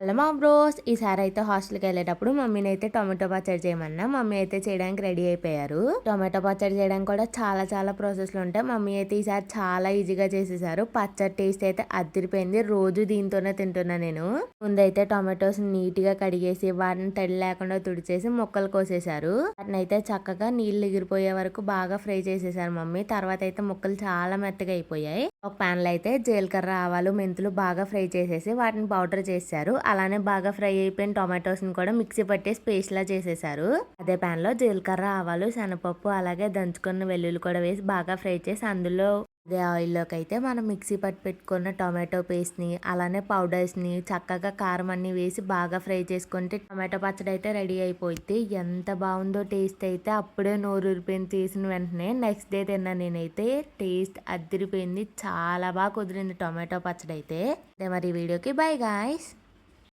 Hello మా bros! ఈసారి అయితే హాస్టల్‌కెళ్ళేటప్పుడు మమ్మీనైతే టొమాటో పచ్చడి చేయమన్నా. మమ్మీ అయితే చేయడానికి రెడీ అయిపోయారు. టొమాటో పచ్చడి చేయడానికి కూడా చాలా చాలా ప్రాసెస్‌లు ఉంటాయి. మమ్మీ అయితే ఈసారి చాలా ఈజీగా చేసేసారు. పచ్చడి టేస్ట్ అయితే అద్దిరిపోయింది. రోజు దీంతోనే తింటున్నా నేను. ముందైతే టొమాటోస్‌ని నీట్‌గా కడిగేసి వాటిని తడి లేకుండా తుడిచేసి ముక్కలు కోసేశారు. వాటినైతే చక్కగా నీళ్ళు ఎగిరిపోయే వరకు బాగా ఫ్రై చేసేసారు మమ్మీ. తర్వాత అయితే ముక్కలు చాలా మెత్తగా అయిపోయాయి. ఒక ప్యాన్‌లో అయితే జీలకర్ర, ఆవాలు, మెంతులు బాగా ఫ్రై చేసేసి వాటిని పౌడర్ చేశారు. అలానే బాగా ఫ్రై అయిపోయిన టొమాటోస్ని కూడా మిక్సీ పట్టేసి పేస్ట్‌లా చేసేసారు. అదే ప్యాన్‌లో జీలకర్ర, ఆవాలు, శనగపప్పు అలాగే దంచుకున్న వెల్లుల్లి కూడా వేసి బాగా ఫ్రై చేసి అందులో అదే ఆయిల్లోకి అయితే మనం మిక్సీ పట్టి పెట్టుకున్న టొమాటో పేస్ట్‌ని అలానే పౌడర్స్‌ని చక్కగా కారం అన్నీ వేసి బాగా ఫ్రై చేసుకుంటే టొమాటో పచ్చడి అయితే రెడీ అయిపోద్ది. ఎంత బాగుందో టేస్ట్ అయితే అప్పుడే నోరూరిపోయింది తీసిన వెంటనే. నెక్స్ట్ డే తిన్నాను నేనైతే. టేస్ట్ అద్దిరిపోయింది. చాలా బాగా కుదిరింది టొమాటో పచ్చడి అయితే. అదే మరి ఈ వీడియోకి బై గాయ్స్.